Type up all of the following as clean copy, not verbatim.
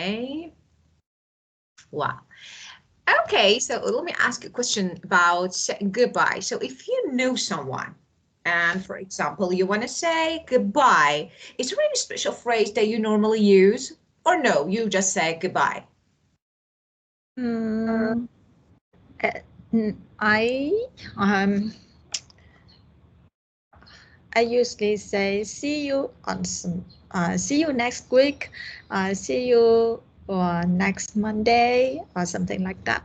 Okay. Wow. Okay, so let me ask you a question about saying goodbye. So if you know someone, and for example, you want to say goodbye, is there any special phrase that you normally use? Or no, you just say goodbye? Mm, I I usually say see you on see you next week, see you next Monday or something like that.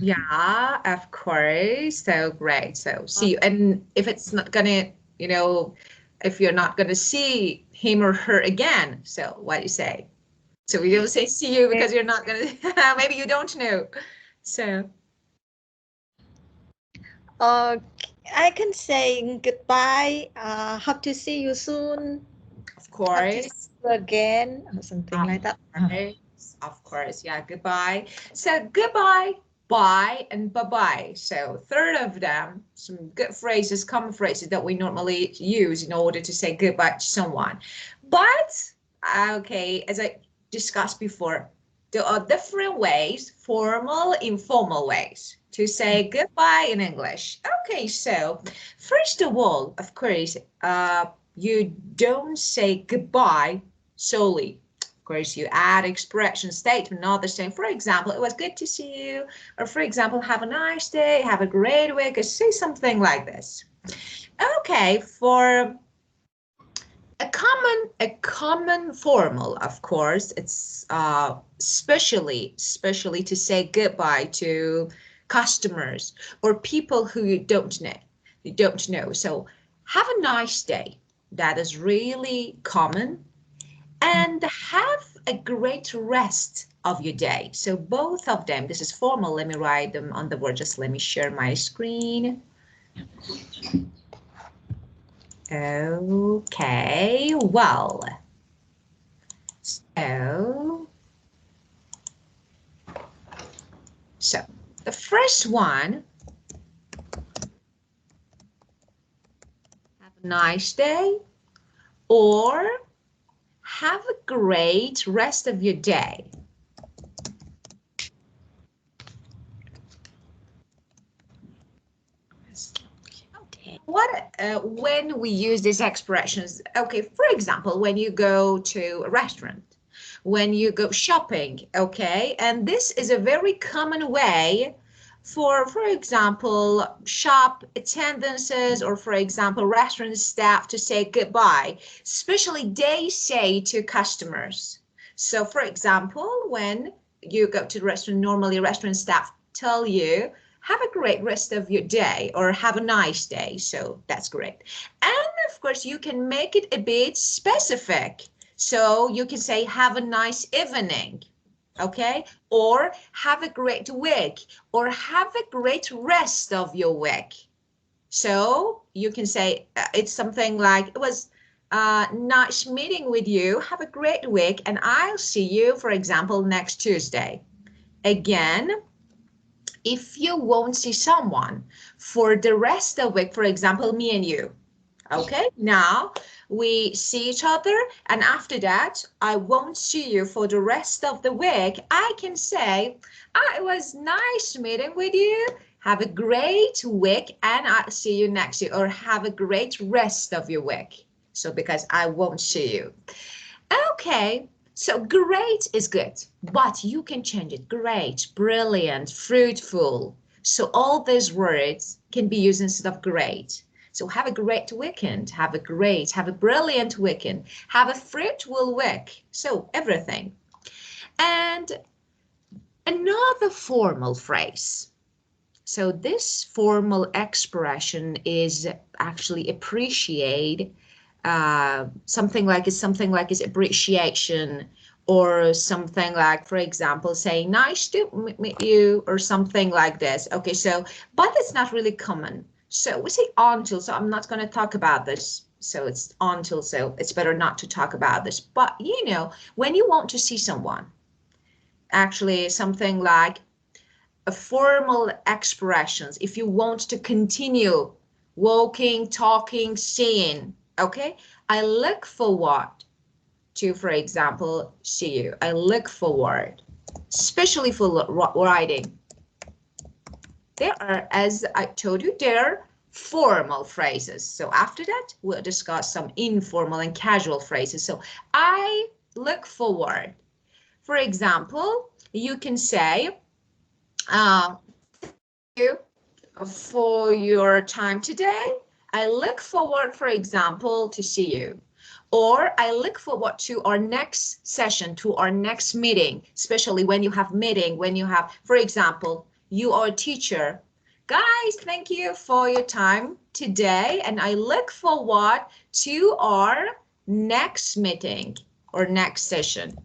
Yeah, of course. So great. So see you. And if it's not gonna, if you're not gonna see him or her again, so what do you say? So we don't say see you because you're not gonna, maybe you don't know. So. I can say goodbye. Hope to see you soon. Of Hope to see course. you again or something Of like that. course. Of course. Yeah, goodbye. So goodbye, bye, and bye-bye. So third of them, some good phrases, common phrases that we normally use in order to say goodbye to someone. But, okay, as I discussed before, there are different ways, formal, informal ways to say goodbye in English. Okay, so first of all, of course, you don't say goodbye solely. Of course, you add expression statement, not the same. For example, it was good to see you, or for example, have a nice day, have a great week, or say something like this. Okay, for a common formal, of course, it's especially to say goodbye to customers or people who you don't know. So have a nice day. That is really common. And have a great rest of your day. So both of them, this is formal. Let me write them on the board. Just let me share my screen. Okay, well, so the first one, have a nice day, or have a great rest of your day. When we use these expressions, okay, for example, when you go to a restaurant, when you go shopping, okay, and this is a very common way for example, shop attendances or for example, restaurant staff to say goodbye, especially they say to customers. So for example, when you go to the restaurant, normally restaurant staff tell you, have a great rest of your day or have a nice day. So that's great. And of course, you can make it a bit specific. So you can say, have a nice evening, okay? Or have a great week, or have a great rest of your week. So you can say, it's something like, it was nice meeting with you. Have a great week, and I'll see you, for example, next Tuesday. Again, if you won't see someone for the rest of the week, for example, me and you, okay, now we see each other, and after that, I won't see you for the rest of the week. I can say, it was nice meeting with you. Have a great week, and I'll see you next year, or have a great rest of your week. So because I won't see you. Okay, so great is good, but you can change it. Great, brilliant, fruitful. So all these words can be used instead of great. So have a great weekend, have a brilliant weekend, have a fruitful week. So everything. And another formal phrase. So this formal expression is actually appreciate, something like is appreciation, or something like, for example, saying nice to meet you or something like this. Okay, so but it's not really common. So we say until, so I'm not going to talk about this. So it's until, so it's better not to talk about this. But when you want to see someone, actually something like a formal expressions, if you want to continue walking, talking, seeing, okay, I look forward to, for example, see you. I look forward, especially for writing. There are, as I told you, there are formal phrases. So after that, we'll discuss some informal and casual phrases. So I look forward. For example, you can say, thank you for your time today. I look forward, for example, to see you. Or I look forward to our next session, to our next meeting, especially when you have meeting, when you have, for example, you are a teacher. Guys, thank you for your time today, and I look forward to our next meeting or next session.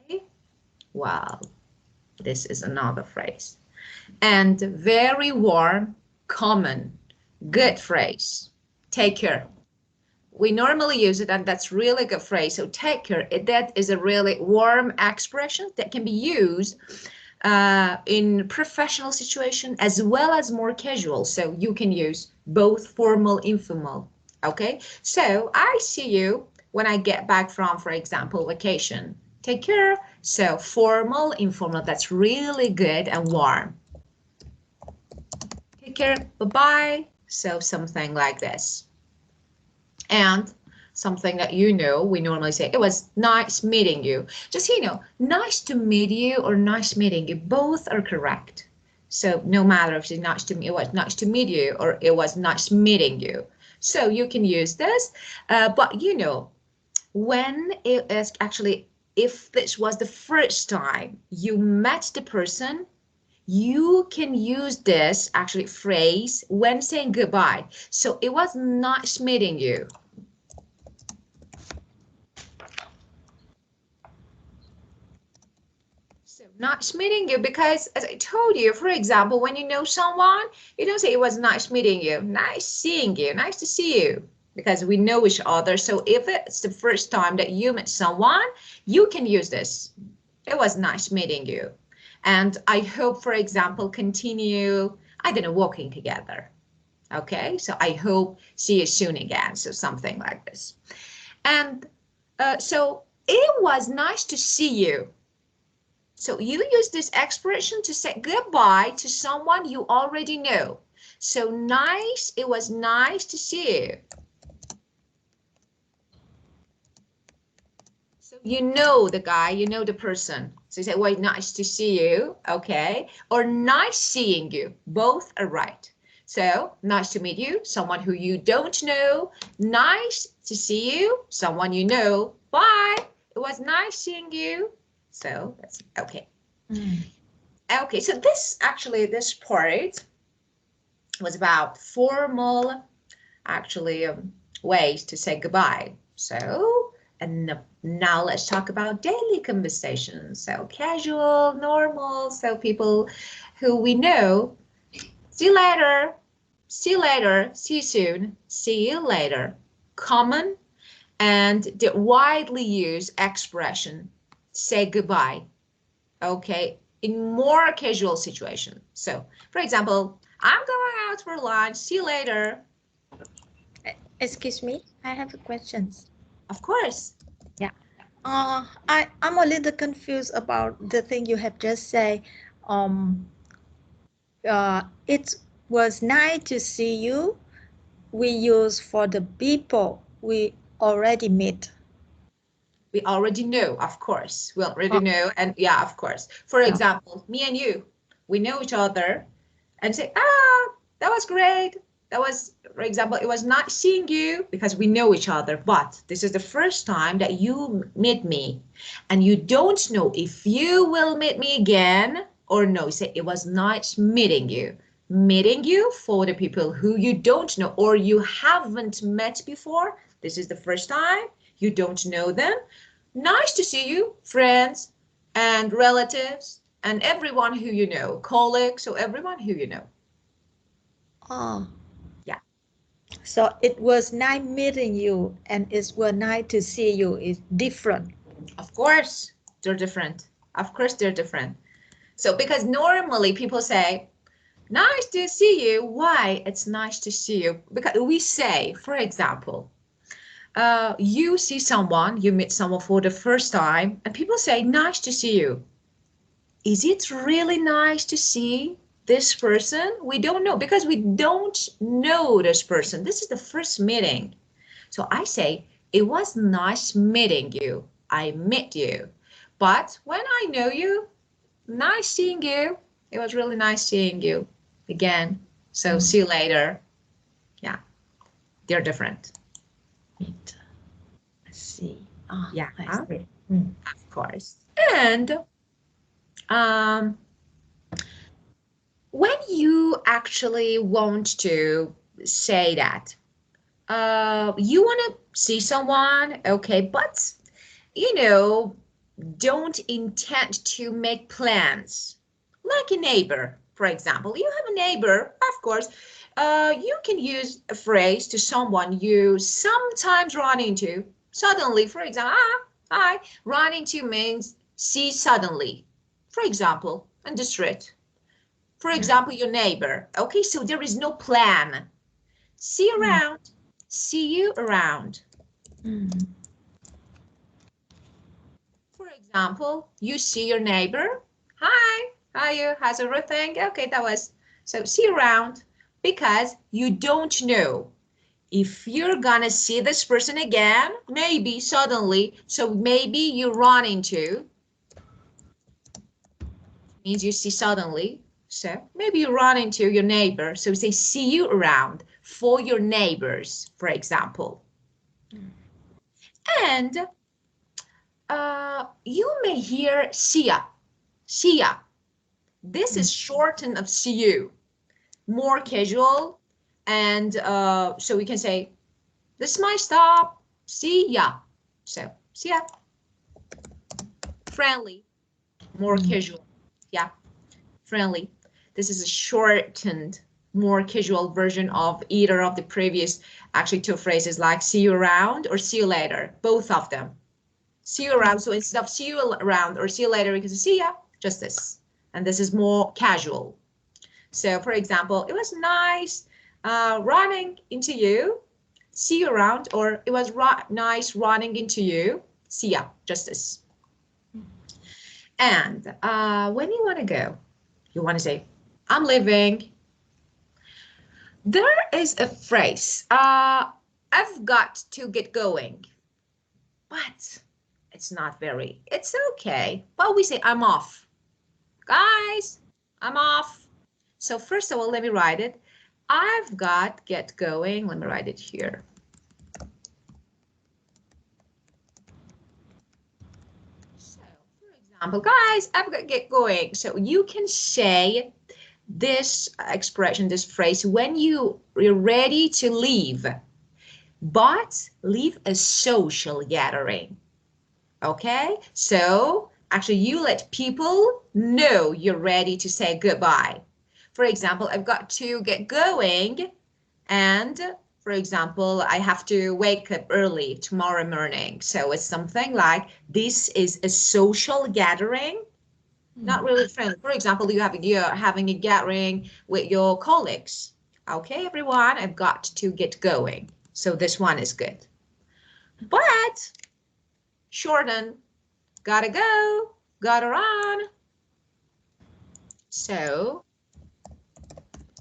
Okay, well, this is another phrase. And very warm, common, good phrase. Take care. We normally use it, and that's really good phrase. So take care. That is a really warm expression that can be used in professional situation as well as more casual. So you can use both formal, informal. Okay. So I see you when I get back from, for example, vacation. Take care. So formal, informal. That's really good and warm. Take care. Bye-bye. So something like this. And something that you know, we normally say, it was nice meeting you. Just, you know, nice to meet you or nice meeting you, both are correct. So no matter if it's nice to meet, it was nice to meet you or it was nice meeting you. So you can use this, but you know, when it is actually, if this was the first time you met the person, you can use this actually phrase when saying goodbye. So it was nice meeting you. So nice meeting you, because as I told you, for example, when you know someone, you don't say it was nice meeting you, nice seeing you, nice to see you, because we know each other. So if it's the first time that you met someone, you can use this. It was nice meeting you. And I hope, for example, continue, I don't know, walking together. Okay, so I hope see you soon again. So something like this. And so it was nice to see you. So you use this expression to say goodbye to someone you already know. So nice, it was nice to see you. So you know the guy, you know the person. So you say, well, nice to see you, okay? Or nice seeing you, both are right. So nice to meet you, someone who you don't know. Nice to see you, someone you know. Bye, it was nice seeing you. So that's okay. Okay, so this part was about formal, actually, ways to say goodbye. So, and now let's talk about daily conversations. So casual, normal, so people who we know. See you later, see you later, see you soon, see you later. Common and the widely used expression, say goodbye. Okay, in more casual situation. So, for example, I'm going out for lunch. See you later. Excuse me, I have a question. Of course. Yeah. I'm a little confused about the thing you have just said. It was nice to see you. We use for the people we already met. We already know, of course. We already know, and yeah, of course. For example, me and you, we know each other, and say, that was great. That was, for example, it was nice seeing you because we know each other, but this is the first time that you meet me, and you don't know if you will meet me again or no. Say it was nice meeting you. Meeting you for the people who you don't know or you haven't met before. This is the first time. You don't know them. Nice to see you, friends and relatives and everyone who you know, colleagues, so everyone who you know. Oh. Yeah. So it was nice meeting you and it was nice to see you is different. Of course, they're different. Of course, they're different. So because normally people say, Nice to see you. Why it's nice to see you? Because we say, for example, you see someone, you meet someone for the first time, and people say, nice to see you. Is it really nice to see this person? We don't know because we don't know this person. This is the first meeting. So I say, it was nice meeting you. I met you. But when I know you, nice seeing you. It was really nice seeing you again. So see you later. Yeah, they're different. Meet. See. Ah, Yeah, I see. of course. And when you actually want to say that, you want to see someone, okay, but you know, don't intend to make plans. Like a neighbor, for example. You have a neighbor, of course. You can use a phrase to someone you sometimes run into. Suddenly, for example, hi. Run into means see suddenly. For example, in the street. For example, your neighbor. Okay, so there is no plan. See you around. See you around. For example, you see your neighbor. Hi, how are you? How's everything? Okay, that was, so see you around because you don't know if you're gonna see this person again, maybe suddenly, so maybe you run into, means you see suddenly, so maybe you run into your neighbor, so say see you around for your neighbors, for example. And you may hear see ya, see ya. This is shortened of see you, more casual, and so we can say, this is my stop, see ya. So see ya, friendly, more casual, yeah, friendly. This is a shortened, more casual version of either of the previous, actually two phrases like see you around or see you later, both of them. See you around, so instead of see you around or see you later, we can say see ya, just this. And this is more casual. So for example, it was nice running into you, see you around, or it was nice running into you, see ya, just this. And when you want to go, you want to say, I'm leaving. There is a phrase, I've got to get going, but it's not very, it's okay. But we say, I'm off. Guys, I'm off. So first of all, let me write it. I've got get going. Let me write it here. So, for example, guys, I've got get going. So you can say this expression, this phrase, when you're ready to leave, but leave a social gathering. Okay, so actually you let people know you're ready to say goodbye. For example, I've got to get going, and for example, I have to wake up early tomorrow morning. So it's something like this is a social gathering, not really friendly. For example, you're having a gathering with your colleagues. Okay, everyone, I've got to get going. So this one is good. But shorten, gotta go, gotta run. So,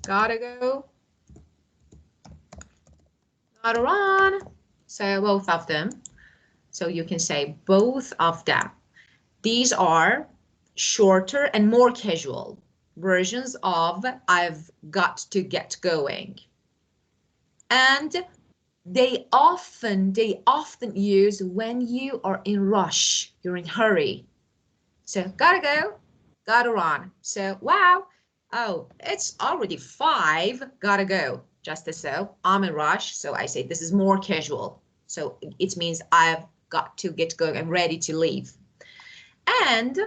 gotta go, gotta run. So both of them. So you can say both of them. These are shorter and more casual versions of I've got to get going. And they often use when you are in rush, you're in hurry. So gotta go, gotta run. So wow, oh, it's already 5, gotta go. Just as so, I'm in rush, so I say this is more casual. So it means I've got to get going, I'm ready to leave. And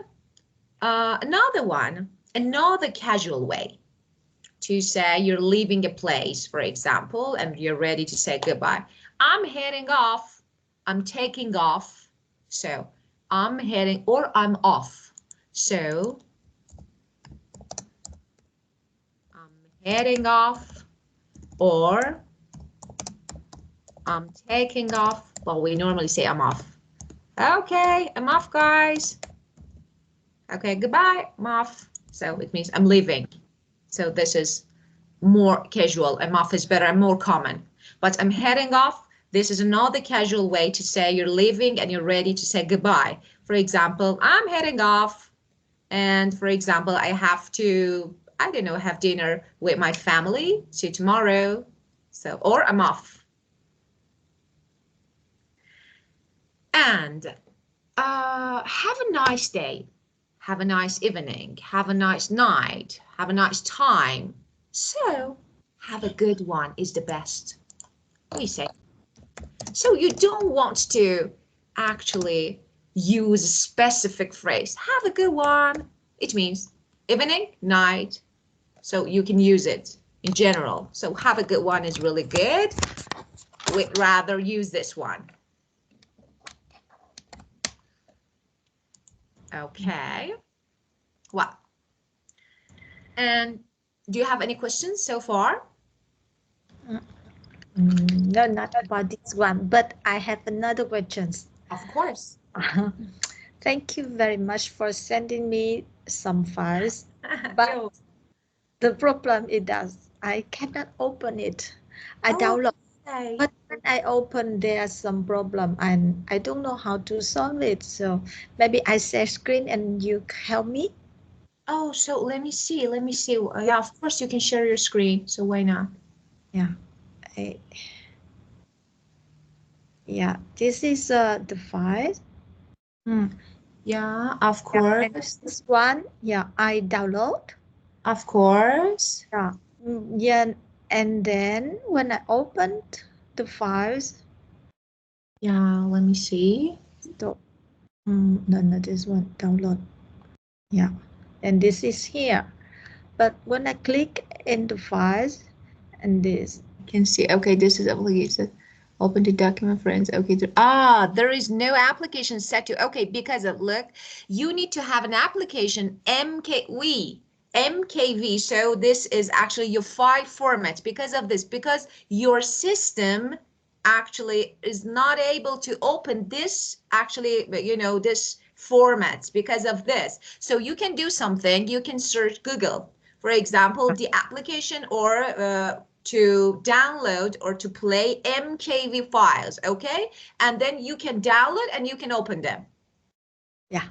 another casual way to say you're leaving a place, for example, and you're ready to say goodbye. I'm heading off, I'm taking off. So I'm heading or I'm off. So I'm heading off, or I'm taking off. Well, we normally say I'm off. Okay, I'm off, guys. Okay, goodbye, I'm off. So it means I'm leaving. So this is more casual. I'm off is better and more common. But I'm heading off. This is another casual way to say you're leaving and you're ready to say goodbye. For example, I'm heading off. And for example, I have to, I don't know, have dinner with my family. See you tomorrow. So, or I'm off. And have a nice day. Have a nice evening. Have a nice night. Have a nice time. So, have a good one is the best. We say. So you don't want to actually use a specific phrase. Have a good one. It means evening, night. So you can use it in general. So have a good one is really good. We'd rather use this one. Okay. Well, and do you have any questions so far? No, not about this one, but I have another question. Of course. Thank you very much for sending me some files. But the problem is that I cannot open it. I download, but when I open, there's some problem and I don't know how to solve it. So maybe I share screen and you help me. Oh, so let me see. Let me see. Yeah, of course you can share your screen. So why not? Yeah. Yeah, this is the file. Yeah, of course. This one, yeah, I download. Of course. Yeah. Yeah, and then when I opened the files. Yeah, let me see. So, no, this one, download. Yeah, and this is here. But when I click in the files, and this. You can see, okay, this is application. Open the document, friends. Okay, there is no application set to, okay, because of, look, you need to have an application MKV. So this is actually your file format because of this, because your system actually is not able to open this, actually, you know, this formats because of this. So you can do something, you can search Google, for example, the application or to download or to play MKV files, okay? And then you can download and you can open them. Yeah.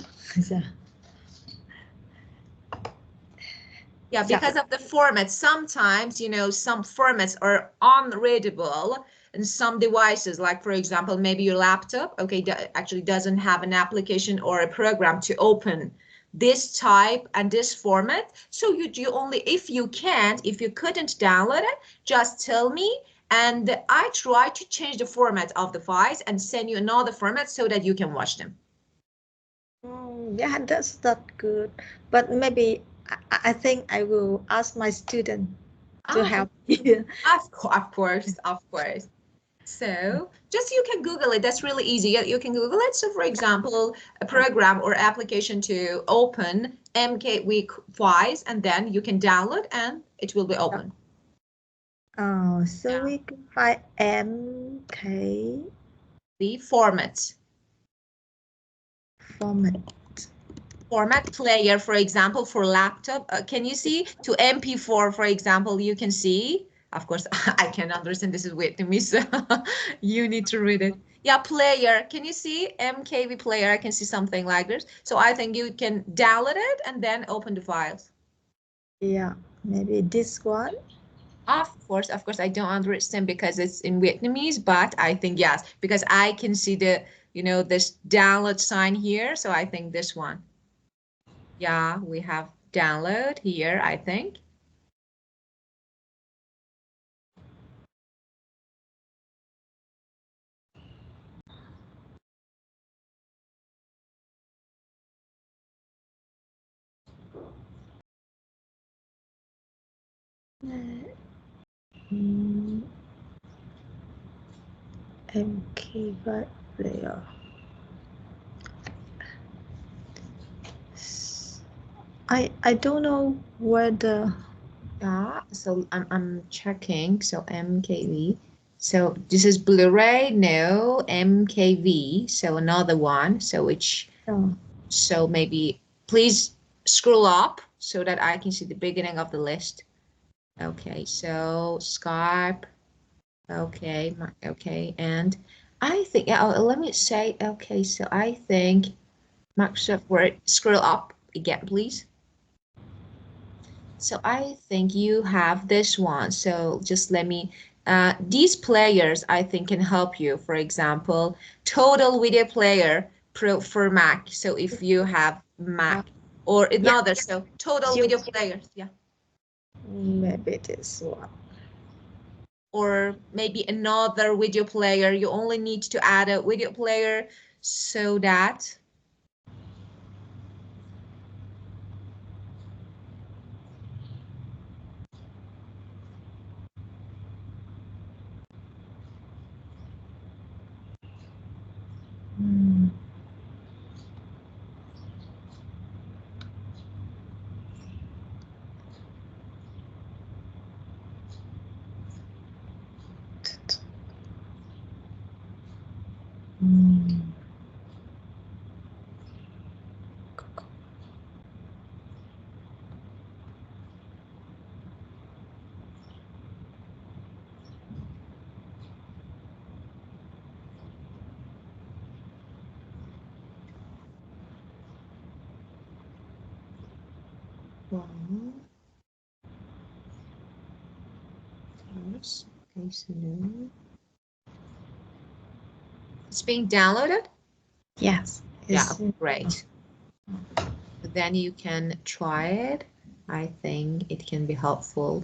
Yeah, because of the format, sometimes, you know, some formats are unreadable in some devices, like for example, maybe your laptop, okay, actually doesn't have an application or a program to open this type and this format. So you only, if you couldn't download it, just tell me and I try to change the format of the files and send you another format so that you can watch them. Yeah, that's not good. But maybe I think I will ask my student to help you. Of course. So just you can Google it. That's really easy. You can Google it. So for example, a program or application to open MKV files, and then you can download and it will be open. Oh, so we can find MK. The format. Format player, for example, for laptop. Can you see to MP4, for example, you can see. Of course, I can understand this is Vietnamese, so you need to read it. Yeah, player. Can you see MKV player? I can see something like this. So I think you can download it and then open the files. Yeah, maybe this one. Of course, I don't understand because it's in Vietnamese, but I think yes, because I can see the, you know, this download sign here. So I think this one. Yeah, we have download here, I think. MK player. I don't know whether Yeah, so I'm checking. So MKV. So this is Blu-ray, no, MKV. So another one. So which, so maybe please scroll up so that I can see the beginning of the list. Okay, so Skype. Okay, okay, and I think, yeah, let me say, okay, so I think Microsoft Word, scroll up again, please. So I think you have this one. So just let me, these players I think can help you. For example, Total Video Player Pro for Mac. So if you have Mac or another, so Total Video Player, yeah. Maybe this one. Or maybe another video player. You only need to add a video player so that one. Okay, so no. It's being downloaded? Yes. Yeah, great. Then you can try it. I think it can be helpful.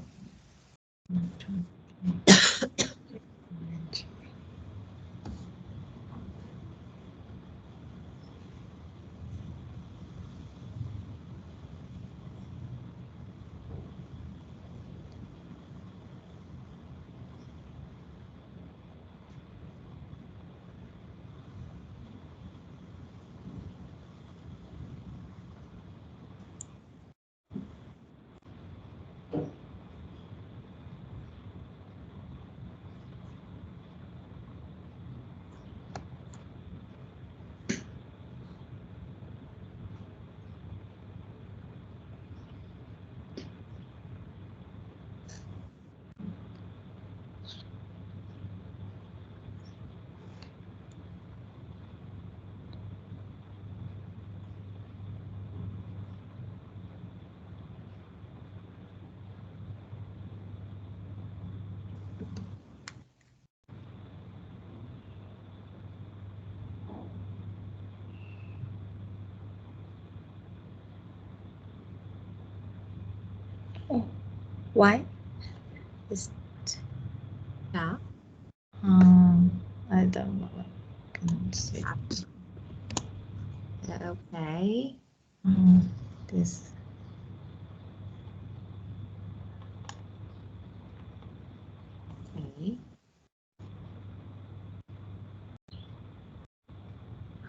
Why? Is Yeah. I don't know. Can see. Okay. This. Okay.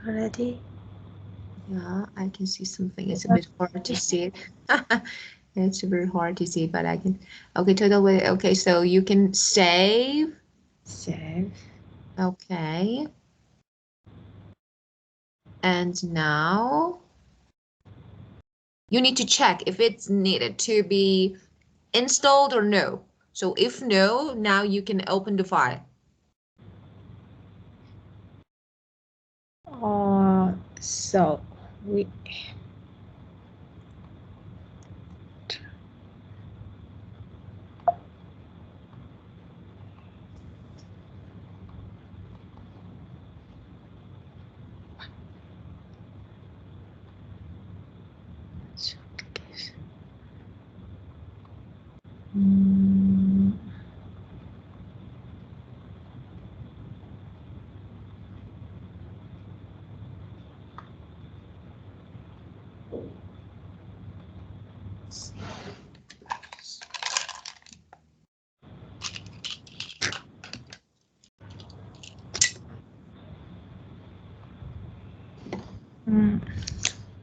Already? Yeah, I can see something. It's a bit hard to see it. It's very hard to see, but I can. Okay, total way. Okay, so you can save. Save. Okay. And now you need to check if it's needed to be installed or no. So if no, now you can open the file. So we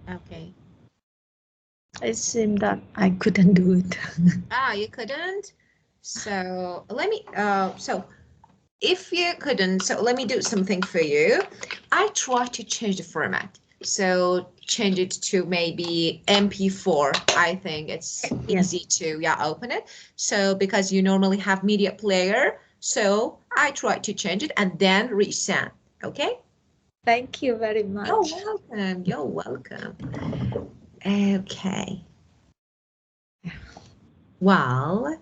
Okay. It seemed that I couldn't do it. You couldn't? So let me, so if you couldn't, so let me do something for you. I try to change the format. So change it to maybe MP4. I think it's easy to open it. So because you normally have media player, so I try to change it and then resend. Okay? Thank you very much. You're welcome. You're welcome. Okay. Well,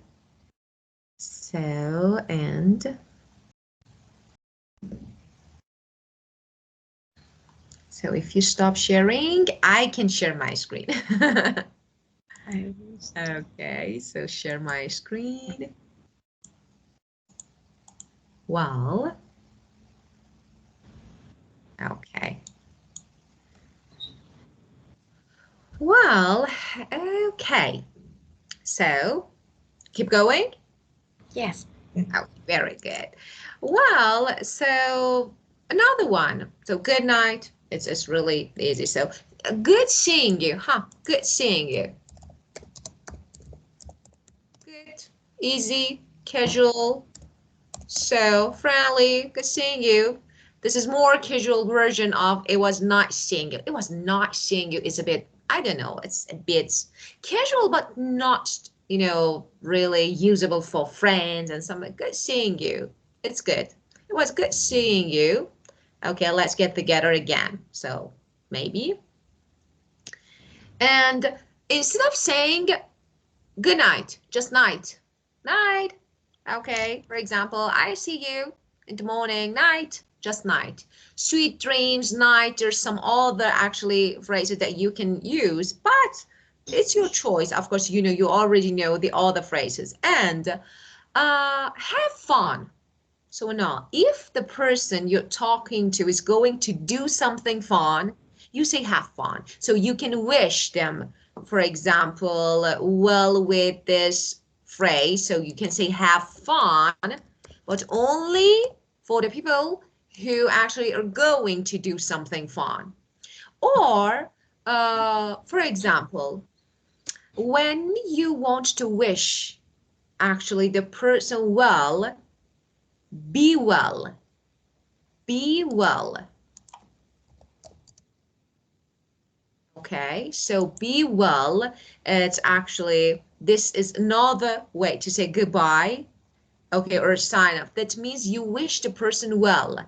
so and so if you stop sharing, I can share my screen. Okay, so share my screen. Well, okay. Well, okay. So keep going. Yes. Oh, very good. Well, so another one. So good night. It's really easy. So good seeing you, huh? Good seeing you. Good, easy, casual. So friendly, good seeing you. This is more casual version of it was nice seeing you. It was nice seeing you is a bit, I don't know, it's a bit casual, but not, you know, really usable for friends and something. Good seeing you. It's good. It was good seeing you. Okay, let's get together again. So maybe. And instead of saying good night, just night. Night. Okay, for example, I see you in the morning, night, just night. Sweet dreams, night. There's some other actually phrases that you can use, but it's your choice. Of course, you know, you already know the other phrases. And have fun. So now, if the person you're talking to is going to do something fun, you say have fun. So you can wish them, for example, well with this phrase. So you can say have fun, but only for the people who actually are going to do something fun. Or, for example, when you want to wish actually the person well, be well. Be well. Okay, so be well. It's actually, this is another way to say goodbye. Okay, or sign off. That means you wish the person well.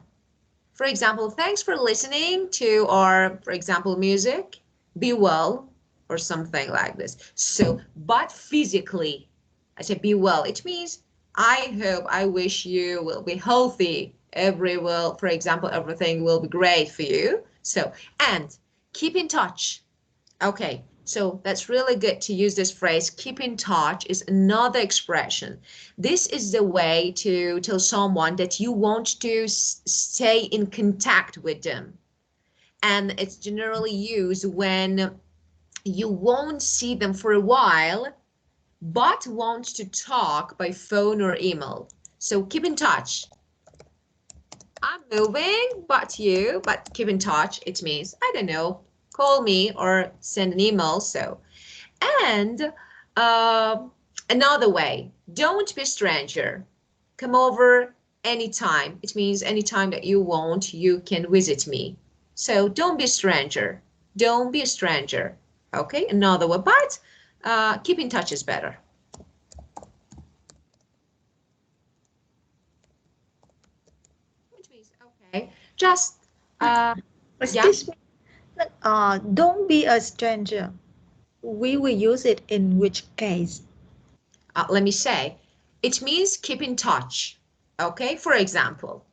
For example, thanks for listening to our, for example, music. Be well, or something like this. So, but physically, I say be well. It means I hope, I wish you will be healthy. For example, everything will be great for you. So, and keep in touch. Okay, so that's really good to use this phrase. Keep in touch is another expression. This is the way to tell someone that you want to stay in contact with them. And it's generally used when you won't see them for a while, but want to talk by phone or email. So keep in touch. I'm moving, but keep in touch. It means, I don't know, call me or send an email. So, and another way, don't be a stranger. Come over anytime. It means anytime that you want, you can visit me. So don't be a stranger. Don't be a stranger. Okay, another one, but keep in touch is better. Which means, okay, just, Excuse me. Don't be a stranger. We will use it in which case? Let me say, it means keep in touch. Okay, for example,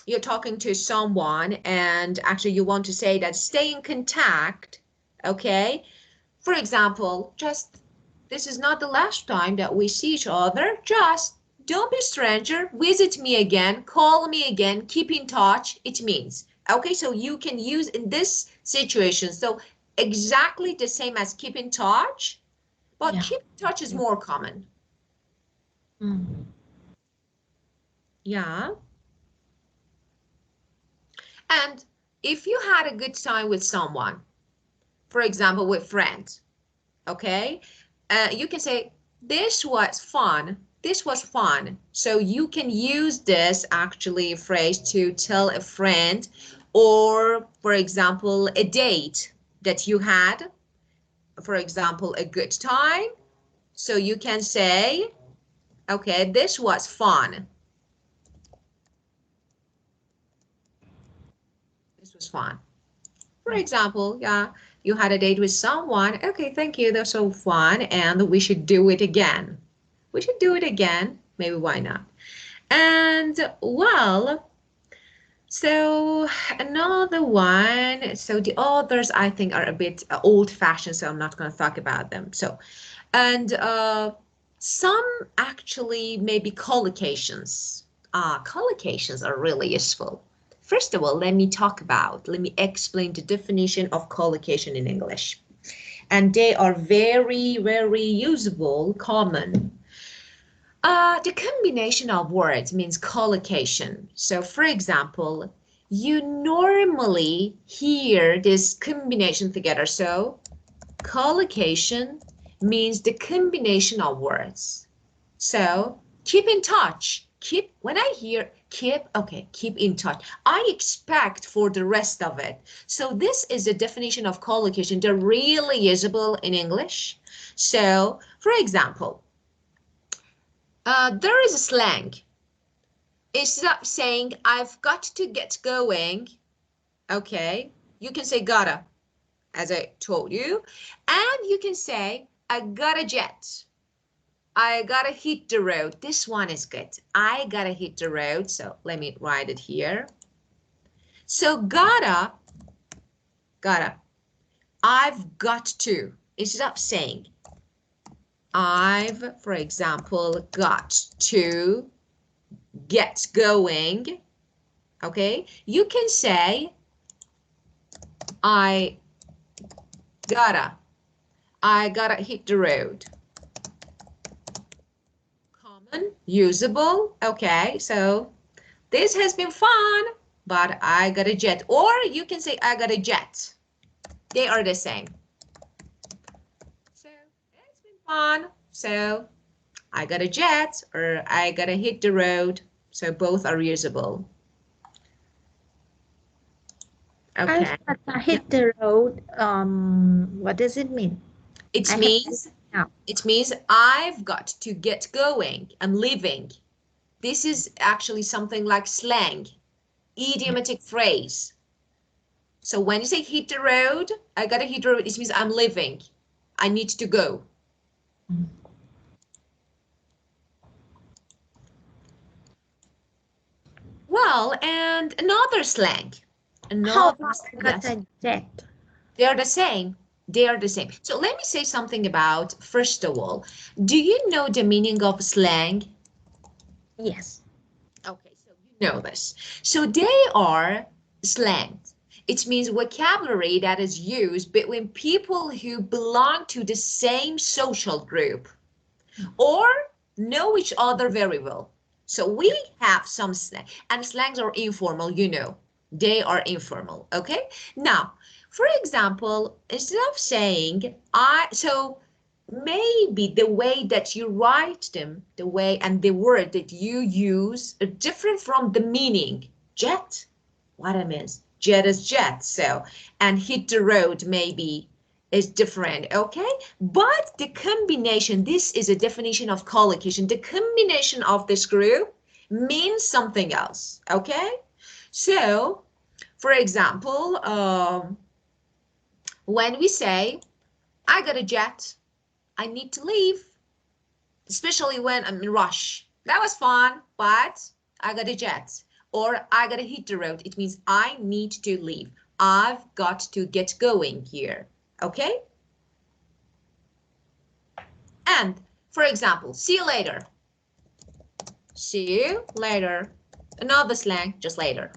you're talking to someone and actually you want to say that stay in contact. Okay, for example, just this is not the last time that we see each other. Just don't be a stranger. Visit me again. Call me again. Keep in touch. It means. Okay, so you can use in this situation. So exactly the same as keep in touch, but keep in touch is more common. Yeah. And if you had a good time with someone, for example, with friends, okay? You can say, this was fun. This was fun. So you can use this actually phrase to tell a friend, or for example, a date that you had, for example, a good time. So you can say, okay, this was fun. This was fun. For example, yeah, you had a date with someone. Okay, thank you. That's so fun. And we should do it again. We should do it again. Maybe why not? And well, so another one. So the others I think are a bit old-fashioned, so I'm not going to talk about them. So, and some actually maybe collocations. Collocations are really useful. First of all, let me explain the definition of collocation in English. And they are very, very usable, common. The combination of words means collocation. So for example, you normally hear this combination together. So collocation means the combination of words. So keep in touch. When I hear keep in touch, I expect for the rest of it. So this is the definition of collocation. They're really usable in English. So for example, there is a slang. Instead of saying, I've got to get going, okay, you can say gotta, as I told you. And you can say, I gotta jet. I gotta hit the road. This one is good. I gotta hit the road. So let me write it here. So gotta, I've got to. Instead of saying, I've, for example, got to get going, okay? You can say, I gotta hit the road. Common, usable, okay? So this has been fun, but I got a jet. Or you can say, I got a jet. They are the same. So it's been fun. So I got a jet, or I gotta hit the road. So both are usable. Okay. I hit the road. What does it mean? It means I've got to get going. I'm leaving. This is actually something like slang, idiomatic phrase. So when you say hit the road, I gotta hit the road, it means I'm leaving. I need to go. Well, and another slang. Jet? They are the same. They are the same. So let me say something about, first of all, do you know the meaning of slang? Yes. Okay, so you know this. So they are slangs. It means vocabulary that is used between people who belong to the same social group or know each other very well. So we have some slang, and slangs are informal, you know. They are informal, okay? Now, for example, instead of saying so maybe the way that you write them, the way and the word that you use are different from the meaning. Jet, what it means? Jet is jet. So, and hit the road maybe is different, okay? But the combination, this is a definition of collocation. The combination of this group means something else, okay? So, for example, when we say, I got a jet, I need to leave, especially when I'm in rush. That was fun, but I got a jet. Or I gotta hit the road. It means I need to leave. I've got to get going here, okay? And for example, see you later. See you later. Another slang, just later.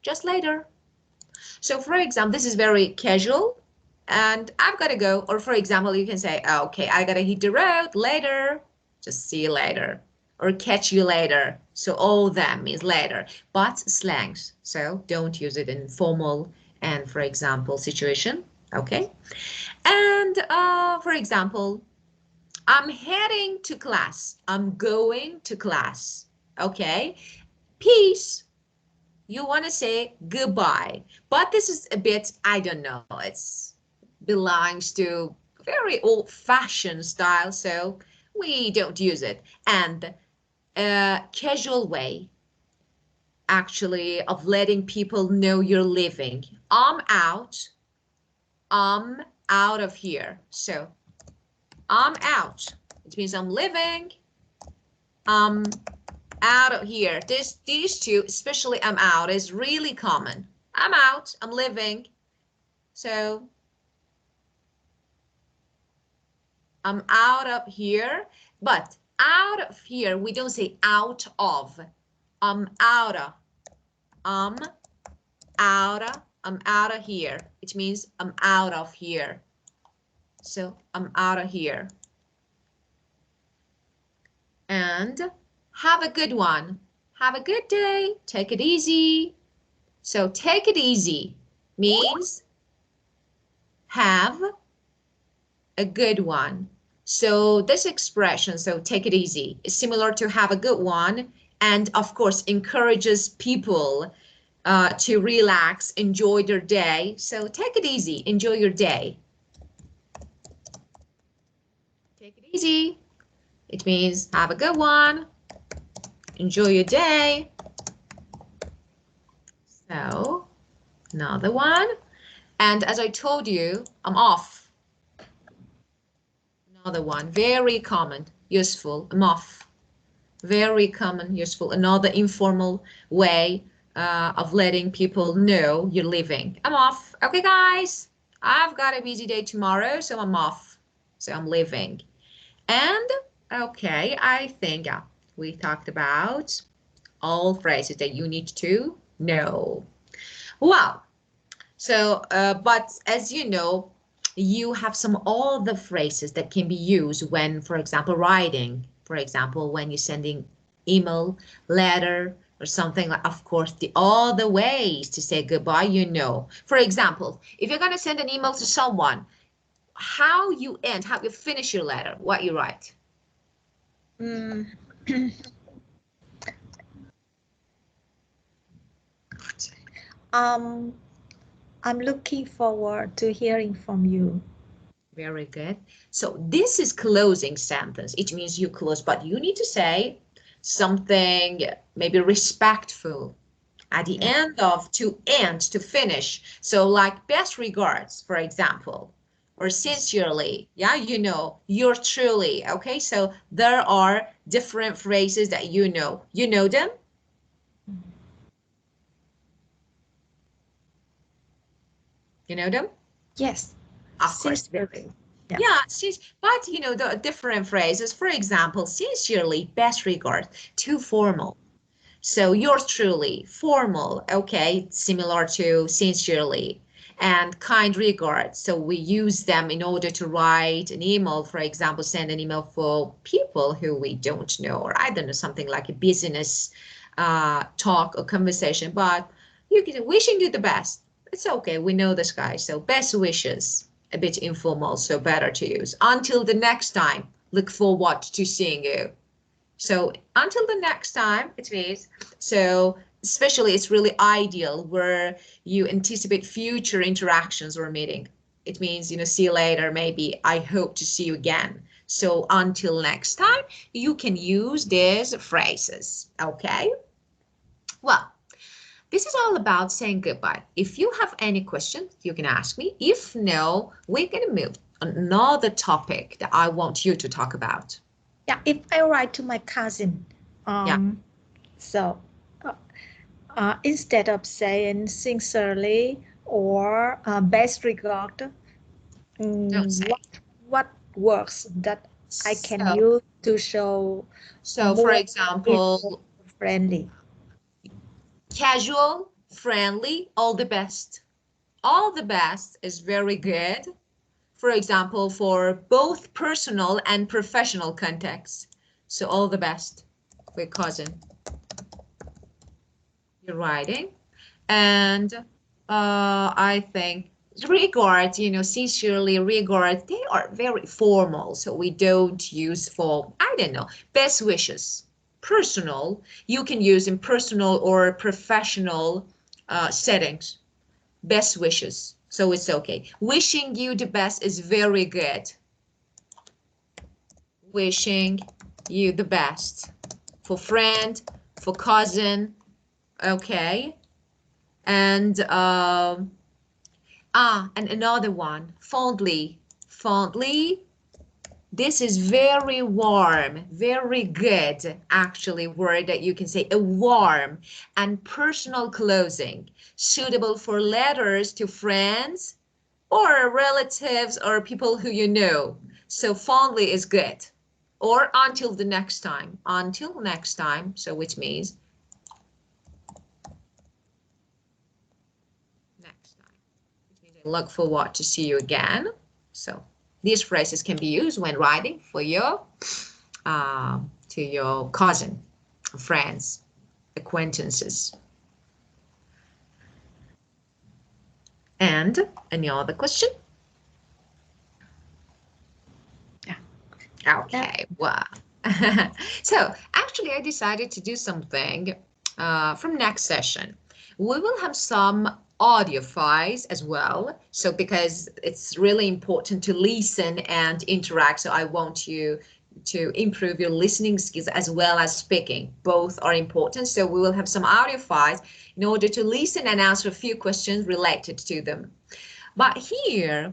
Just later. So for example, this is very casual and I've got to go. Or for example, you can say, okay, I got to hit the road later. Just see you later. Or catch you later. So all of them is later, but slangs. So don't use it in formal and, for example, situation. Okay. And for example, I'm heading to class. I'm going to class. Okay. Peace. You want to say goodbye. But this is a bit, I don't know, it's belongs to very old-fashioned style, so we don't use it. And a casual way, actually, of letting people know you're leaving. I'm out of here. So I'm out. It means I'm leaving. I'm out of here. These two, especially I'm out, is really common. I'm out. I'm leaving. So I'm out of here. But out of here, we don't say out of. I'm out of. I'm out of. I'm out of here. It means I'm out of here. So I'm out of here. And have a good one. Have a good day. Take it easy. So take it easy means have a good one. So this expression, so take it easy, is similar to have a good one, and of course encourages people to relax, enjoy their day. So take it easy, enjoy your day. Take it easy. It means have a good one, enjoy your day. So another one. And as I told you, I'm off. Another one, very common, useful, I'm off. Very common, useful, another informal way of letting people know you're leaving. I'm off. Okay, guys, I've got a busy day tomorrow, so I'm off. So I'm leaving. And okay, I think we talked about all phrases that you need to know. Wow. So, but as you know, you have some other phrases that can be used when, for example, writing. For example, when you're sending email, letter, or something like, of course, the other ways to say goodbye, you know. For example, if you're going to send an email to someone, how you end, how you finish your letter, what you write. I'm looking forward to hearing from you. Very good. So this is closing sentence. It means you close, but you need to say something maybe respectful at the end of to end, to finish. So like best regards, for example, or sincerely, yeah, you know, you're truly, okay? So there are different phrases that you know. You know them? You know them? Yes. Of course. Sincerely. Yeah, but you know, the different phrases, for example, sincerely, best regards, too formal. So yours truly, formal, okay, similar to sincerely, and kind regards. So we use them in order to write an email, for example, send an email for people who we don't know, or I don't know, something like a business talk or conversation, but you can wishing you the best. It's okay, we know this guy, so best wishes, a bit informal, so better to use. Until the next time, look forward to seeing you. So until the next time, it means, so especially it's really ideal where you anticipate future interactions or meeting. It means, you know, see you later, maybe I hope to see you again. So until next time, you can use these phrases, okay? Well, this is all about saying goodbye. If you have any questions, you can ask me. If no, we're going to move on another topic that I want you to talk about. Yeah, if I write to my cousin, so instead of saying sincerely or best regard, Don't say. what works that I can use to show So for more example, friendly? Casual, friendly, all the best. All the best is very good. For example, for both personal and professional contexts. So all the best for your cousin. You're writing. And I think regard, sincerely regard, they are very formal. So we don't use for, I don't know, best wishes. Personal, you can use in personal or professional settings. Best wishes. So it's okay. Wishing you the best is very good. Wishing you the best. For friend, for cousin, okay. And and another one, fondly. Fondly, this is very warm, very good, actually, word that you can say, a warm and personal closing, suitable for letters to friends or relatives or people who you know. So fondly is good. Or until the next time. Until next time, so which means next time. Which means I look forward to see you again. So these phrases can be used when writing for your to your cousin, friends, acquaintances. And any other question? Yeah. Okay, wow. So actually I decided to do something from next session. We will have some audio files as well. So because it's really important to listen and interact. So I want you to improve your listening skills as well as speaking. Both are important. So we will have some audio files in order to listen and answer a few questions related to them. But here,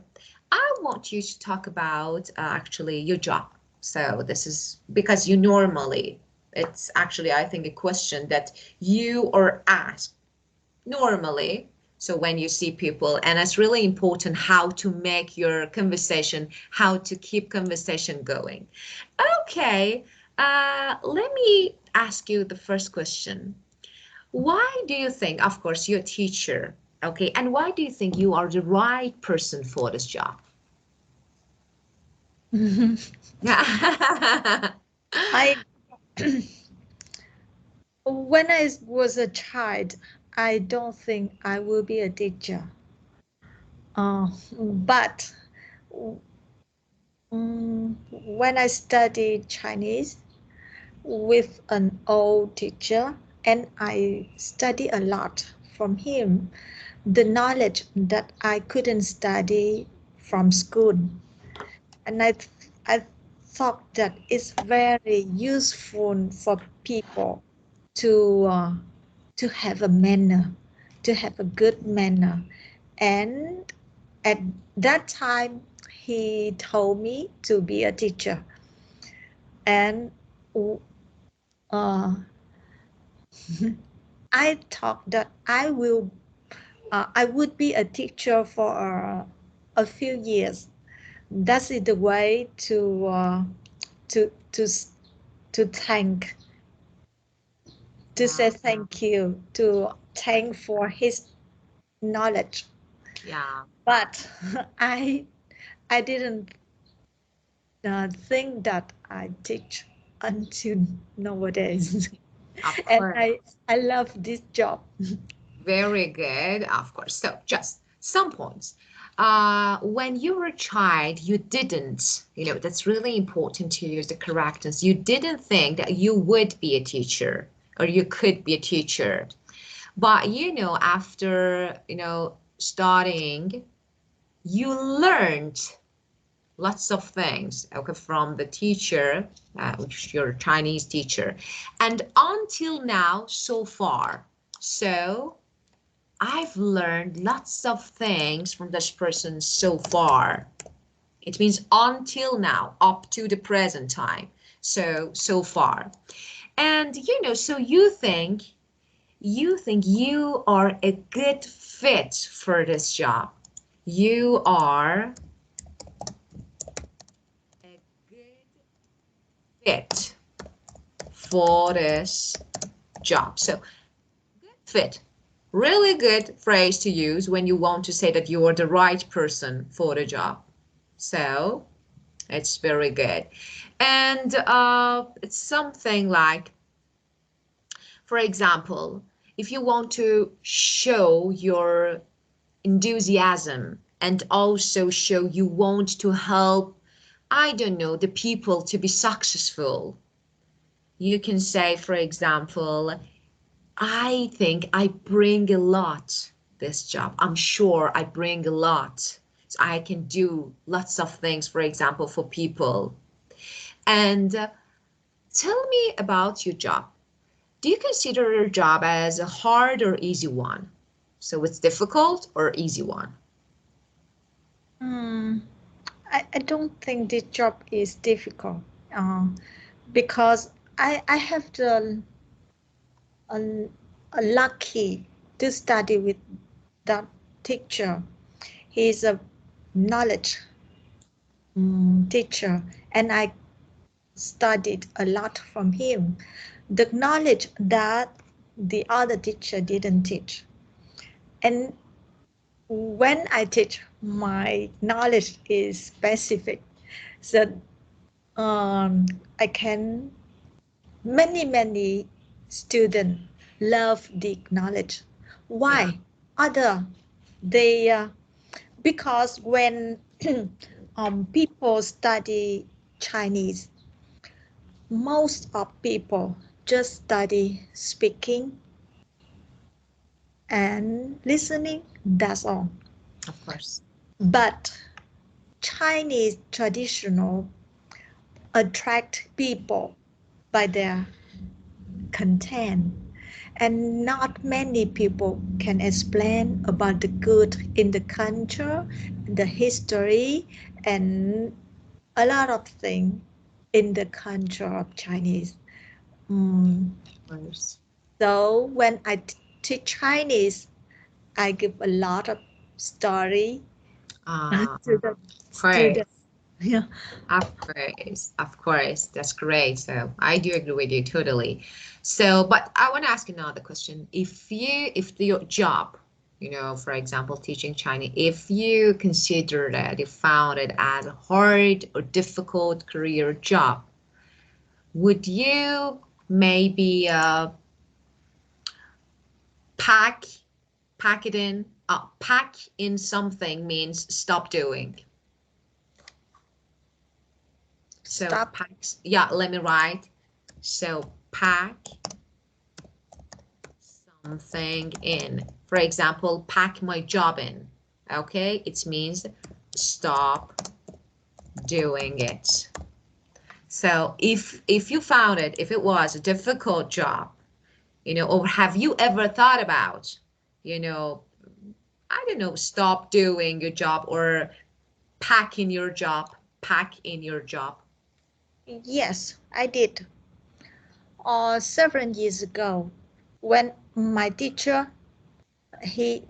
I want you to talk about actually your job. So this is because you normally, it's actually, I think, a question that you are asked normally. So when you see people, and it's really important how to make your conversation, how to keep conversation going. Okay, let me ask you the first question. Why do you think, of course, you're a teacher, okay, and why do you think you are the right person for this job? I when I was a child, I don't think I will be a teacher. But when I studied Chinese with an old teacher, and I study a lot from him, the knowledge that I couldn't study from school, and I thought that it's very useful for people to to have a manner, to have a good manner. And at that time, he told me to be a teacher. And uh, I thought that I would be a teacher for a few years. That is the way to to to thank, to say Yeah, thank you, to thank for his knowledge. yeah, But I didn't think that I teach until nowadays. of And course. I love this job. Very good, of course. So just some points. When you were a child, you didn't, that's really important to use the correctness. You didn't think that you would be a teacher or you could be a teacher. But, after, studying, you learned lots of things, okay, from the teacher, which is your Chinese teacher. And until now, so far. So I've learned lots of things from this person so far. It means until now, up to the present time. So far. And so you think you are a good fit for this job. You are a good fit for this job. So good fit. Really good phrase to use when you want to say that you are the right person for the job. So it's very good. And it's something like, for example, if you want to show your enthusiasm, and also show you want to help, I don't know, the people to be successful. You can say, for example, I think I bring a lot this job. I'm sure I bring a lot. So I can do lots of things, for example, for people. And tell me about your job. Do you consider your job as a hard or easy one? So it's difficult or easy one? I don't think this job is difficult because I have a, a lucky to study with that teacher. He's a knowledge teacher, and I studied a lot from him. The knowledge that the other teacher didn't teach. And when I teach, my knowledge is specific. So I can, many students love the knowledge. Yeah. Why? Other, they, because when people study Chinese, most of people just study speaking and listening, that's all. Of course. But Chinese traditional attract people by their content, and not many people can explain about the good in the culture, the history, and a lot of things in the culture of Chinese. Of course. So when I teach Chinese, I give a lot of story to the Of course. students. Yeah. Of course, that's great. So I do agree with you totally. So, but I want to ask another question. If your job, for example, teaching Chinese, if you consider that you found it as a hard or difficult career job, would you maybe pack pack it in? Pack in something means stop doing. So Stop. packs, yeah, let me write. So pack something in. For example, pack my job in. Okay, it means stop doing it. So if you found it, if it was a difficult job, or have you ever thought about, I don't know, stop doing your job or pack in your job, pack in your job? Yes, I did. Several years ago, when my teacher, he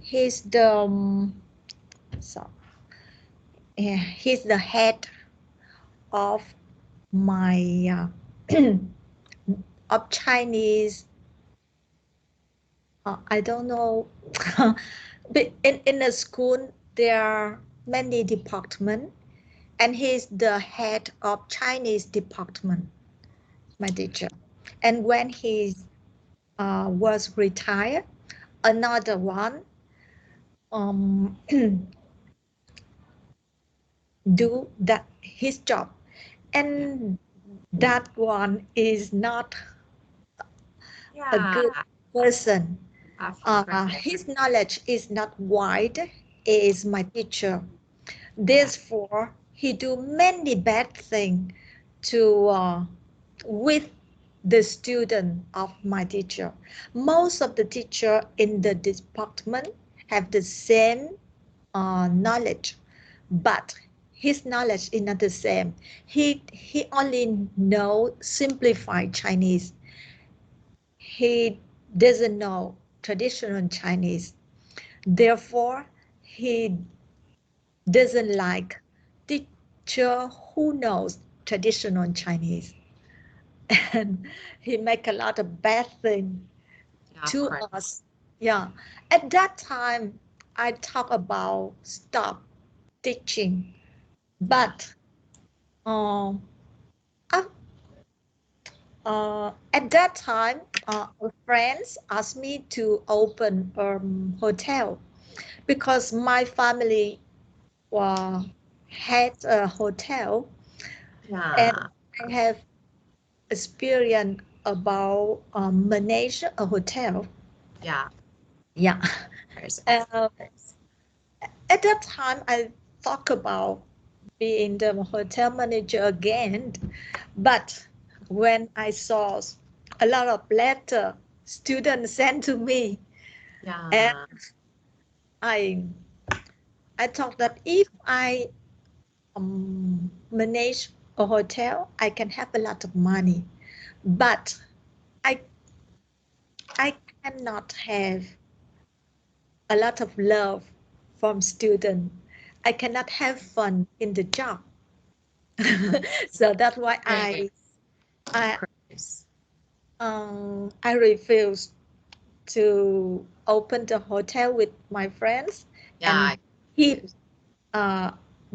he's the so yeah, he's the head of my of Chinese. I don't know, but in the school there are many departments, and he's the head of Chinese department, my teacher. And when he was retired, another one um, do that his job, and that one is not a Yeah, good person. of course. His knowledge is not wide, is my teacher. Yeah, Therefore, he do many bad things to with the student of my teacher. Most of the teacher in the department have the same knowledge, but his knowledge is not the same. He only know simplified Chinese. He doesn't know traditional Chinese. Therefore, he doesn't like teacher who knows traditional Chinese. And he make a lot of bad things yeah, of to course. us. Yeah. At that time, I talk about stop teaching. Yeah, But uh, at that time, our friends asked me to open a hotel because my family had a hotel, and I have experience about manage a hotel. Yeah. Yeah. At that time, I thought about being the hotel manager again, but when I saw a lot of letter students sent to me, and I thought that if I manage a hotel, I can have a lot of money, but I I cannot have a lot of love from students. I cannot have fun in the job. So that's why I I refuse to open the hotel with my friends and keep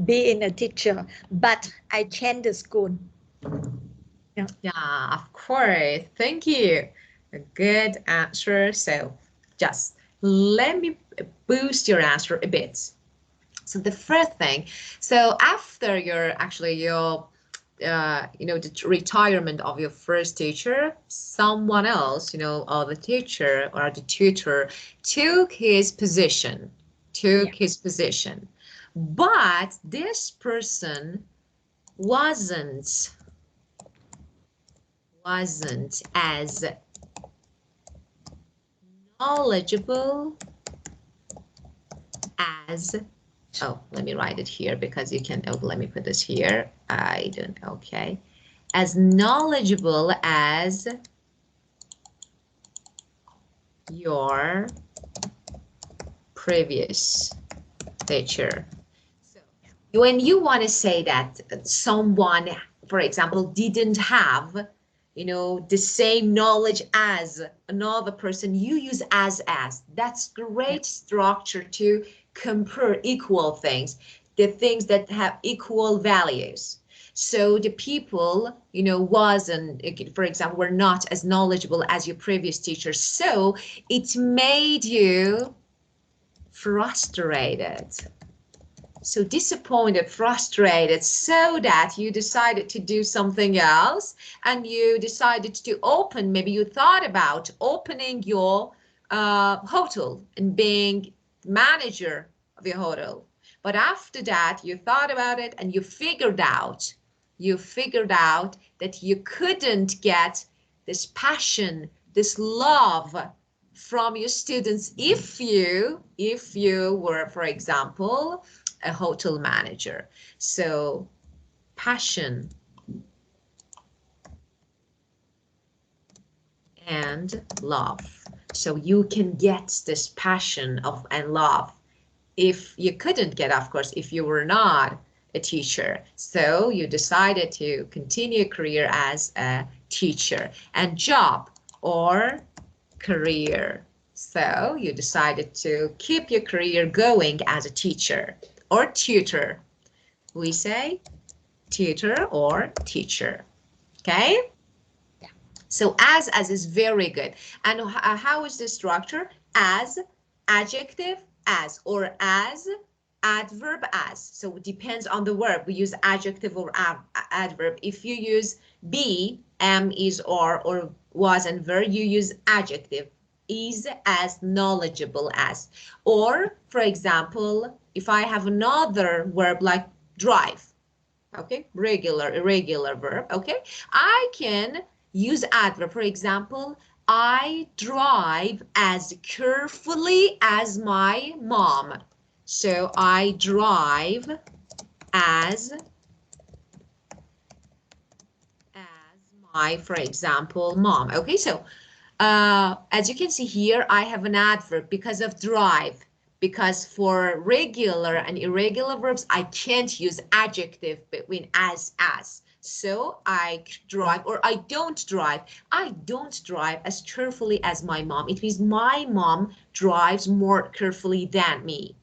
being a teacher. But I changed the school. Yeah, of course. Thank you. A good answer. So just let me boost your answer a bit. So the first thing, so after your the retirement of your first teacher, someone else, or the teacher or the tutor took his position, but this person wasn't as knowledgeable as, oh, let me write it here because you can, oh, let me put this here. I don't, okay. As knowledgeable as your previous teacher. So when you want to say that someone, for example, didn't have, the same knowledge as another person, you use as. That's great structure to compare equal things, the things that have equal values. So the people, wasn't, for example, were not as knowledgeable as your previous teacher. So it made you frustrated. So disappointed, frustrated, so that you decided to do something else, and you decided to open, maybe you thought about opening your hotel and being manager of your hotel. But after that, you thought about it and you figured out that you couldn't get this passion, this love from your students if you were, for example, a hotel manager. So passion and love. So you can get this passion of and love if you couldn't get, of course, if you were not a teacher. So you decided to continue a career as a teacher. And job or career. So you decided to keep your career going as a teacher or tutor. We say tutor or teacher. Okay? Yeah. So as is very good. And how is the structure? As, adjective, as, or as, adverb, as. So it depends on the verb. We use adjective or adverb. If you use be, am, is, or was, and were, you use adjective. Is, as, knowledgeable as. Or, for example, if I have another verb like drive, okay, irregular verb, okay, I can use adverb. For example, I drive as carefully as my mom. So I drive as my, for example, mom. Okay, so as you can see here, I have an adverb because of drive. Because for regular and irregular verbs, I can't use adjective between as. So I drive or I don't drive. I don't drive as carefully as my mom. It means my mom drives more carefully than me.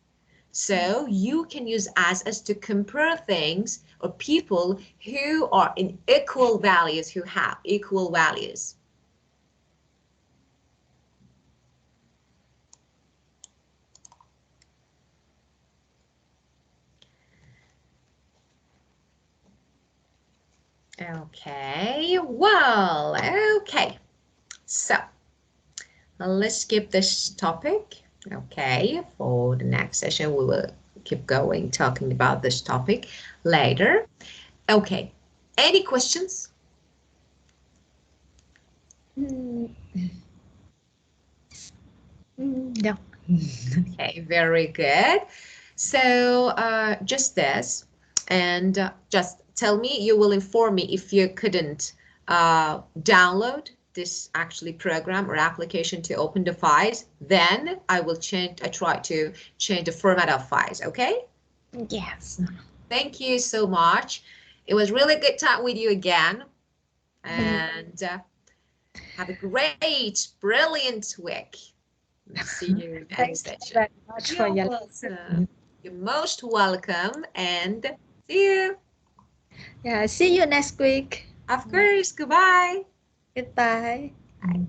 So you can use as to compare things or people who are in equal values, who have equal values. Okay, well, okay. So let's skip this topic. Okay, for the next session, we will keep going talking about this topic later. Okay, any questions? No. Okay, very good. So just this, and just tell me, you will inform me if you couldn't download this actually program or application to open the files, then I will change, I try to change the format of files, okay? Yes. Thank you so much. It was really good talk with you again, and have a great, brilliant week. See you next Thank you session. very much for You're your welcome. You're most welcome, and see you. Yeah, see you next week. Of course. Goodbye. Goodbye. Bye.